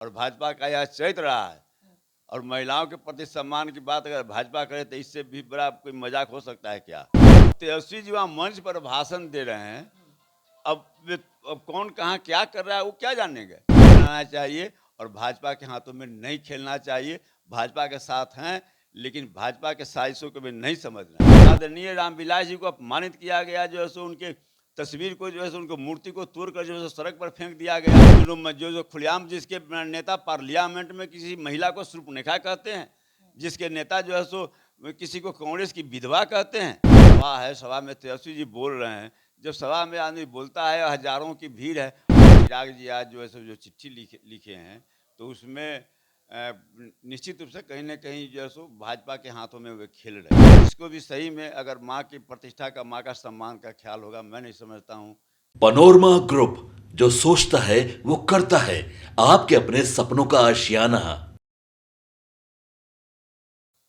और भाजपा का यह चरित्र रहा है। और महिलाओं के प्रति सम्मान की बात अगर भाजपा करे तो इससे भी बड़ा कोई मजाक हो सकता है क्या? तेजस्वी जी वहाँ मंच पर भाषण दे रहे हैं। अब अब कौन कहाँ क्या कर रहा है वो क्या जानेंगे? बनाना चाहिए और भाजपा के हाथों में नहीं खेलना चाहिए। भाजपा के साथ हैं, लेकिन भाजपा के साजिशों को भी नहीं समझना है। आदरणीय रामविलास जी को अपमानित किया गया, जो है सो उनके तस्वीर को, जो है सो उनको मूर्ति को तोड़कर जो है सो सड़क पर फेंक दिया गया। जो खुलेआम जिसके नेता पार्लियामेंट में किसी महिला को शूर्पणखा कहते हैं, जिसके नेता जो है सो किसी को कांग्रेस की विधवा कहते हैं। सभा है, सभा में तेजस्वी जी बोल रहे हैं। जब सभा में आदमी बोलता है, हजारों की भीड़ है। चिराग जी आज जो है सो जो चिट्ठी लिखे हैं, तो उसमें निश्चित रूप से कहीं न कहीं जो है सो भाजपा के हाथों में वे खेल रहे हैं। इसको भी सही में अगर माँ की प्रतिष्ठा का, माँ का सम्मान का ख्याल होगा, मैं नहीं समझता हूँ। पनोरमा ग्रुप, जो सोचता है वो करता है। आपके अपने सपनों का आशियाना।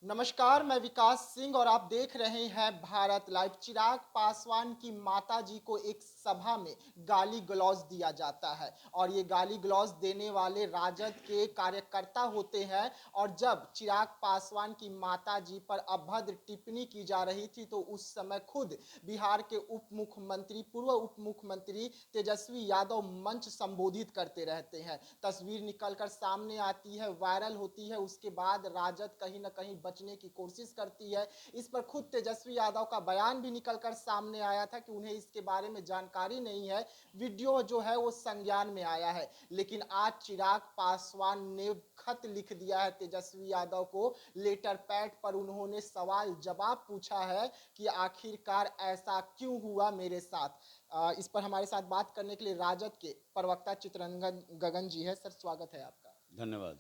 नमस्कार, मैं विकास सिंह और आप देख रहे हैं भारत लाइव। चिराग पासवान की माताजी को एक सभा में गाली गलौज दिया जाता है और ये गाली गलौज देने वाले राजद के कार्यकर्ता होते हैं। और जब चिराग पासवान की माताजी पर अभद्र टिप्पणी की जा रही थी तो उस समय खुद बिहार के उप मुख्यमंत्री, पूर्व उप मुख्यमंत्री तेजस्वी यादव मंच संबोधित करते रहते हैं। तस्वीर निकलकर सामने आती है, वायरल होती है, उसके बाद राजद कहीं ना कहीं बचने की कोशिश करती है। इस पर खुद तेजस्वी यादव का बयान भी निकलकर सामने आया था कि उन्हें इसके बारे में जानकारी नहीं है, वीडियो जो है वो संज्ञान में आया है। लेकिन आज चिराग पासवान ने खत लिख दिया है तेजस्वी यादव को, लेटर पैड पर उन्होंने सवाल जवाब पूछा है कि आखिरकार ऐसा क्यों हुआ मेरे साथ। इस पर हमारे साथ बात करने के लिए राजद के प्रवक्ता चित्ररंजन गगन जी है। सर, स्वागत है आपका। धन्यवाद।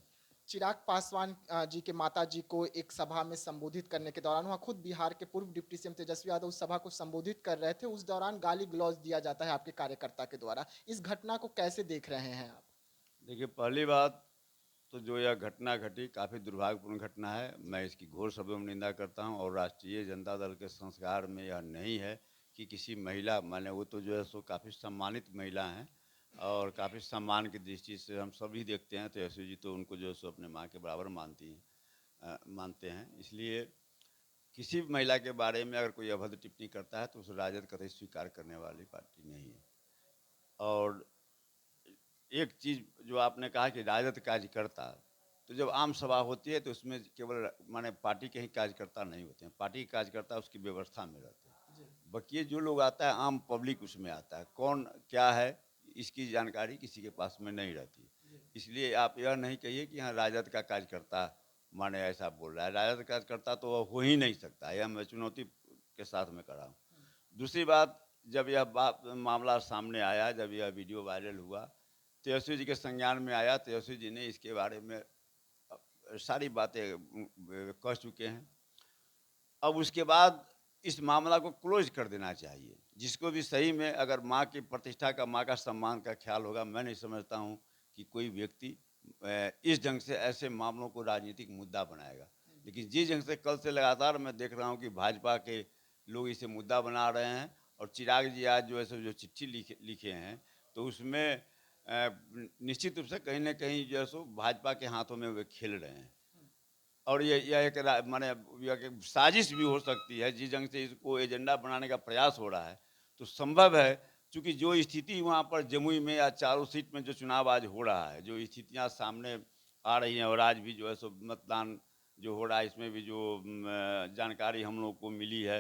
चिराग पासवान जी के माता जी को एक सभा में संबोधित करने के दौरान, वहाँ खुद बिहार के पूर्व डिप्टी सीएम तेजस्वी यादव उस सभा को संबोधित कर रहे थे, उस दौरान गाली गलौज दिया जाता है आपके कार्यकर्ता के द्वारा। इस घटना को कैसे देख रहे हैं आप? देखिए, पहली बात तो जो यह घटना घटी काफ़ी दुर्भाग्यपूर्ण घटना है। मैं इसकी घोर शब्दों में निंदा करता हूँ और राष्ट्रीय जनता दल के संस्कार में यह नहीं है कि किसी महिला, माने वो तो जो है सो काफ़ी सम्मानित महिला हैं और काफ़ी सम्मान की दृष्टि से हम सभी देखते हैं। तेजस्वी जी तो उनको जो है सो अपने माँ के बराबर मानते हैं। इसलिए किसी भी महिला के बारे में अगर कोई अभद्र टिप्पणी करता है तो उस राजद कतई स्वीकार करने वाली पार्टी नहीं है। और एक चीज़ जो आपने कहा कि राजद कार्यकर्ता, तो जब आम सभा होती है तो उसमें केवल माने पार्टी के ही कार्यकर्ता नहीं होते हैं, पार्टी के कार्यकर्ता उसकी व्यवस्था में रहते हैं। बाकी जो लोग आता है आम पब्लिक उसमें आता है, कौन क्या है इसकी जानकारी किसी के पास में नहीं रहती। इसलिए आप यह नहीं कहिए कि हाँ राजद का कार्यकर्ता माने ऐसा बोल रहा है। राजद का कार्यकर्ता तो वह हो ही नहीं सकता, यह मैं चुनौती के साथ में करा हूँ। दूसरी बात, जब यह मामला सामने आया, जब यह वीडियो वायरल हुआ, तेजस्वी जी के संज्ञान में आया, तेजस्वी जी ने इसके बारे में सारी बातें कह चुके हैं। अब उसके बाद इस मामला को क्लोज कर देना चाहिए। जिसको भी सही में अगर माँ की प्रतिष्ठा का, माँ का सम्मान का ख्याल होगा, मैं नहीं समझता हूँ कि कोई व्यक्ति इस ढंग से ऐसे मामलों को राजनीतिक मुद्दा बनाएगा। लेकिन जिस ढंग से कल से लगातार मैं देख रहा हूँ कि भाजपा के लोग इसे मुद्दा बना रहे हैं और चिराग जी आज जो है सो जो चिट्ठी लिखे हैं, तो उसमें निश्चित रूप से कहीं ना कहीं जो है सो भाजपा के हाथों में वे खेल रहे हैं। और यह एक माने यह एक साजिश भी हो सकती है। जिस ढंग से इसको एजेंडा बनाने का प्रयास हो रहा है, तो संभव है, क्योंकि जो स्थिति वहाँ पर जमुई में या चारों सीट में जो चुनाव आज हो रहा है, जो स्थितियाँ सामने आ रही हैं और आज भी जो है सो मतदान जो हो रहा है, इसमें भी जो जानकारी हम लोग को मिली है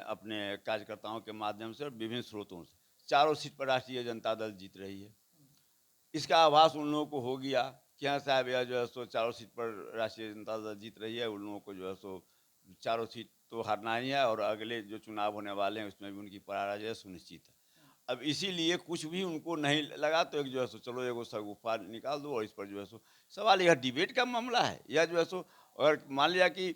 अपने कार्यकर्ताओं के माध्यम से और विभिन्न स्रोतों से, चारों सीट पर राष्ट्रीय जनता दल जीत रही है। इसका आभास उन लोगों को हो गया कि हाँ साहब, यह जो है सो चारों सीट पर राष्ट्रीय जनता दल जीत रही है। उन लोगों को जो है सो चारों सीट तो हारना ही है और अगले जो चुनाव होने वाले हैं उसमें भी उनकी पराजय सुनिश्चित है। अब इसीलिए कुछ भी उनको नहीं लगा तो एक जो है सो चलो एगो सगुफा निकाल दो और इस पर जो है सो सवाल, यह डिबेट का मामला है। यह जो है सो अगर मान लिया कि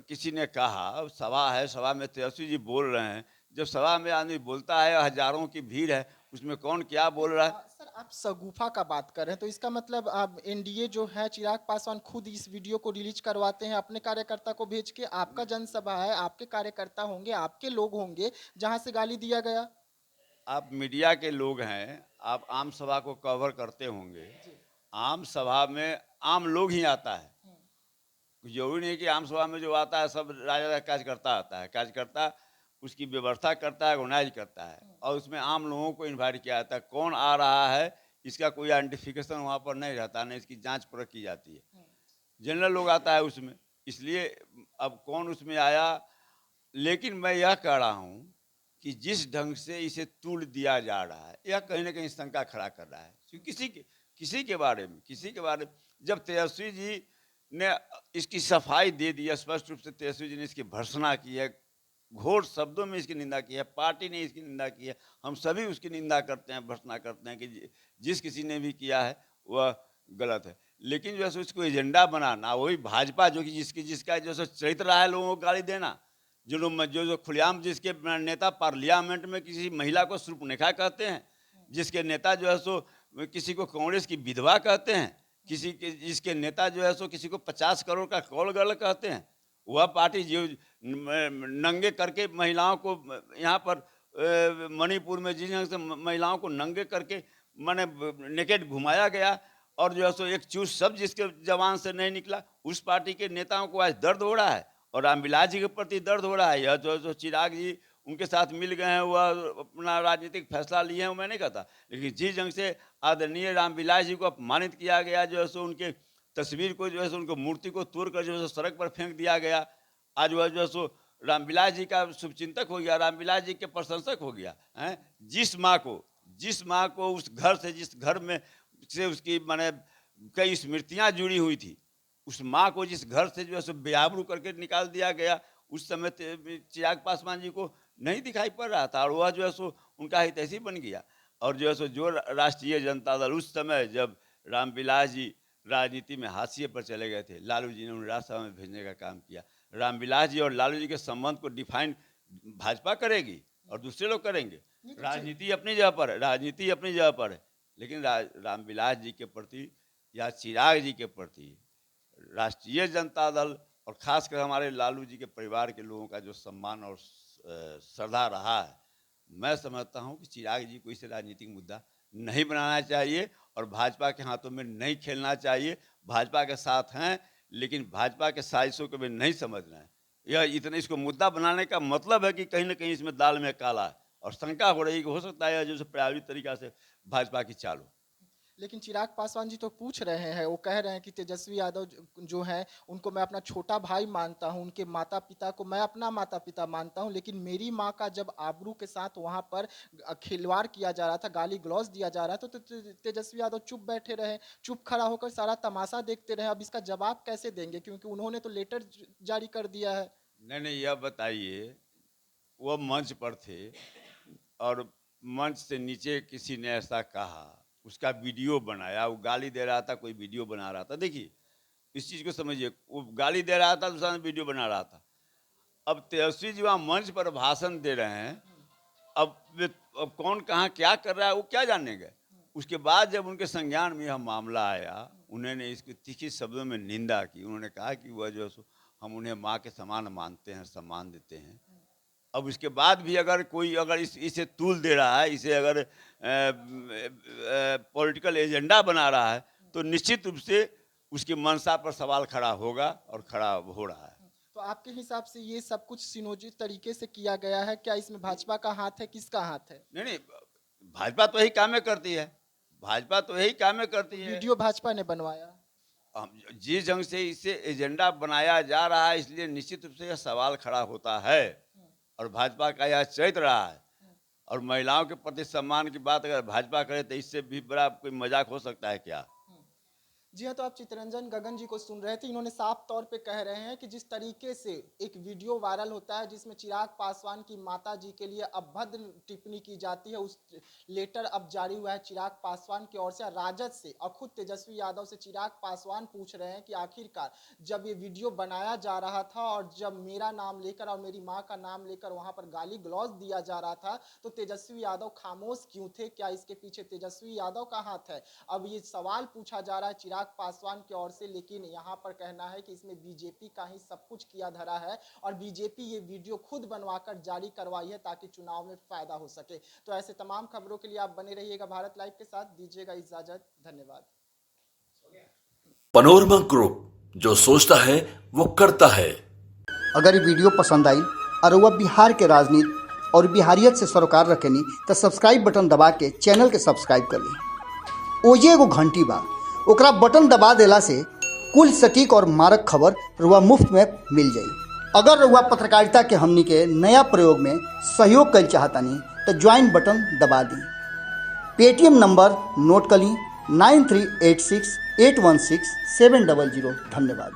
किसी ने कहा सभा है, सभा में तेजस्वी जी बोल रहे हैं, जब सभा में आदमी बोलता है, हजारों की भीड़ है, उसमें कौन क्या बोल रहा है? सर, आप सगुफा का बात कर रहे हैं तो इसका मतलब आप एनडीए जो है, चिराग पासवान खुद इस वीडियो को रिलीज करवाते हैं अपने कार्यकर्ता को भेज के। आपका जनसभा है, आपके कार्यकर्ता होंगे, आपके लोग होंगे, जहां से गाली दिया गया। आप मीडिया के लोग हैं, आप आम सभा को कवर करते होंगे। आम सभा में आम लोग ही आता है। जरूरी नहीं कि आम सभा में जो आता है सब राजा का कार्यकर्ता आता है। कार्यकर्ता उसकी व्यवस्था करता है, ऑर्गेनाइज करता है और उसमें आम लोगों को इन्वाइट किया जाता है। कौन आ रहा है इसका कोई आइडेंटिफिकेशन वहाँ पर नहीं रहता, नहीं इसकी जांच परख की जाती है। जनरल लोग आता है उसमें, इसलिए अब कौन उसमें आया। लेकिन मैं यह कह रहा हूँ कि जिस ढंग से इसे तुल दिया जा रहा है, यह कहीं ना कहीं शंका खड़ा कर रहा है। क्योंकि किसी के बारे में जब तेजस्वी जी ने इसकी सफाई दे दी है, स्पष्ट रूप से तेजस्वी जी ने इसकी भर्त्सना की है, घोर शब्दों में इसकी निंदा की है, पार्टी ने इसकी निंदा की है, हम सभी उसकी निंदा करते हैं, भर्त्सना करते हैं कि जिस किसी ने भी किया है वह गलत है। लेकिन जो है उसको एजेंडा बनाना, वही भाजपा जो कि जिसका जो चरित्र रहा है लोगों को गाली देना, जो खुलेआम जिसके नेता पार्लियामेंट में किसी महिला को शूर्पणखा कहते हैं, जिसके नेता जो है सो किसी को कांग्रेस की विधवा कहते हैं, जिसके नेता जो है सो किसी को 50 करोड़ का कॉल गर्ल कहते हैं, वह पार्टी जो नंगे करके महिलाओं को यहाँ पर मणिपुर में जिस ढंग से महिलाओं को नंगे करके माने नेकेड घुमाया गया और जो है सो एक चूस शब्द जिसके जवान से नहीं निकला, उस पार्टी के नेताओं को आज दर्द हो रहा है और रामविलास जी के प्रति दर्द हो रहा है। यह जो चिराग जी उनके साथ मिल गए हैं, वह अपना राजनीतिक फैसला लिए हैं, वो मैं नहीं कहता, लेकिन जिस ढंग से आदरणीय रामविलास जी को अपमानित किया गया, जो है सो उनके तस्वीर को जो है सो उनको मूर्ति को तोड़कर जो है सो सड़क पर फेंक दिया गया। आज वह जो है सो रामविलास जी का शुभचिंतक हो गया, रामविलास जी के प्रशंसक हो गया है। जिस माँ को उस घर से, जिस घर में से उसकी माने कई स्मृतियाँ जुड़ी हुई थी, उस माँ को जिस घर से जो है सो बेआबरू करके निकाल दिया गया, उस समय चिराग पासवान जी को नहीं दिखाई पड़ रहा था और वह जो है सो उनका हितैषी बन गया। और जो है सो जो राष्ट्रीय जनता दल उस समय जब रामविलास जी राजनीति में हाशिए पर चले गए थे, लालू जी ने उन्हें राज्यसभा में भेजने का काम किया। रामविलास जी और लालू जी के संबंध को डिफाइन भाजपा करेगी और दूसरे लोग करेंगे। राजनीति अपनी जगह पर है, राजनीति अपनी जगह पर है, लेकिन रामविलास जी के प्रति या चिराग जी के प्रति राष्ट्रीय जनता दल और खासकर हमारे लालू जी के परिवार के लोगों का जो सम्मान और श्रद्धा रहा है, मैं समझता हूं कि चिराग जी को इसे राजनीतिक मुद्दा नहीं बनाना चाहिए और भाजपा के हाथों में नहीं खेलना चाहिए। भाजपा के साथ हैं लेकिन भाजपा के साजिशों को भी नहीं समझना है। यह इतना इसको मुद्दा बनाने का मतलब है कि कहीं ना कहीं इसमें दाल में काला है और शंका हो रही है कि हो सकता है जो प्रायोजित तरीका से भाजपा की चाल हो। लेकिन चिराग पासवान जी तो पूछ रहे हैं, वो कह रहे हैं कि तेजस्वी यादव जो है उनको मैं अपना छोटा भाई मानता हूं, उनके माता पिता को मैं अपना माता पिता मानता हूं, लेकिन मेरी मां का जब आबरू के साथ वहां पर खिलवाड़ किया जा रहा था, गाली गलौज दिया जा रहा था, तो तेजस्वी यादव चुप बैठे रहे, चुप खड़ा होकर सारा तमाशा देखते रहे। अब इसका जवाब कैसे देंगे, क्योंकि उन्होंने तो लेटर जारी कर दिया है। नहीं, यह बताइए, वह मंच पर थे और मंच से नीचे किसी ने ऐसा कहा, उसका वीडियो बनाया, वो गाली दे रहा था, कोई वीडियो बना रहा था। देखिए इस चीज़ को समझिए, वो गाली दे रहा था, दूसरा वीडियो बना रहा था। अब तेजस्वी जी वहाँ मंच पर भाषण दे रहे हैं, अब कौन कहाँ क्या कर रहा है वो क्या जानेंगे। उसके बाद जब उनके संज्ञान में यह मामला आया, उन्होंने इसकी तीखी शब्दों में निंदा की। उन्होंने कहा कि वह जो हम उन्हें माँ के समान मानते हैं, सम्मान देते हैं। अब उसके बाद भी अगर कोई इसे तूल दे रहा है, इसे अगर पॉलिटिकल एजेंडा बना रहा है, तो निश्चित रूप से उसकी मंशा पर सवाल खड़ा होगा और खड़ा हो रहा है। तो आपके हिसाब से ये सब कुछ सुनियोजित तरीके से किया गया है क्या? इसमें भाजपा का हाथ है, किसका हाथ है? नहीं, भाजपा तो यही कामें करती है, भाजपा तो यही कामें करती है। वीडियो भाजपा ने बनवाया। जिस ढंग से इसे एजेंडा बनाया जा रहा है, इसलिए निश्चित रूप से यह सवाल खड़ा होता है और भाजपा का यह चरित्र रहा है। और महिलाओं के प्रति सम्मान की बात अगर भाजपा करे तो इससे भी बड़ा कोई मजाक हो सकता है क्या? जी हाँ, तो आप चितरंजन गगन जी को सुन रहे थे। इन्होंने साफ तौर पे कह रहे हैं कि जिस तरीके से एक वीडियो वायरल होता है जिसमें चिराग पासवान की माता जी के लिए अभद्र टिप्पणी की जाती है, उस लेटर अब जारी हुआ है चिराग पासवान की ओर से, राजद से और खुद तेजस्वी यादव से चिराग पासवान पूछ रहे हैं कि आखिरकार जब ये वीडियो बनाया जा रहा था और जब मेरा नाम लेकर और मेरी माँ का नाम लेकर वहां पर गाली गलौज दिया जा रहा था, तो तेजस्वी यादव खामोश क्यों थे? क्या इसके पीछे तेजस्वी यादव का हाथ है? अब ये सवाल पूछा जा रहा है चिराग चिराग पासवान की ओर से, लेकिन यहाँ पर कहना है कि इसमें बीजेपी का ही सब कुछ किया धरा है और बीजेपी ये वीडियो खुद बनवाकर जारी करवाई है ताकि चुनाव में फायदा हो सके। तो ऐसे तमाम खबरों के लिए आप बने रहिएगा भारत लाइव के साथ। दीजिएगा इजाजत, धन्यवाद। पनोरमा ग्रुप, जो सोचता है वो करता है। अगर ये वीडियो पसंद आई और वह बिहार के राजनीति और बिहारियत से सरोकार रखेनी तो सब्सक्राइब बटन दबा के चैनल के सब्सक्राइब कर ली। ओजे एगो घंटी बा, ओकरा बटन दबा देला से कुल सटीक और मारक खबर रुआ मुफ्त में मिल जाई। अगर रुआ पत्रकारिता के हमनी के नया प्रयोग में सहयोग कर चाहतानी तो ज्वाइन बटन दबा दी। पेटीएम नंबर नोट कर ली 9386816700। धन्यवाद।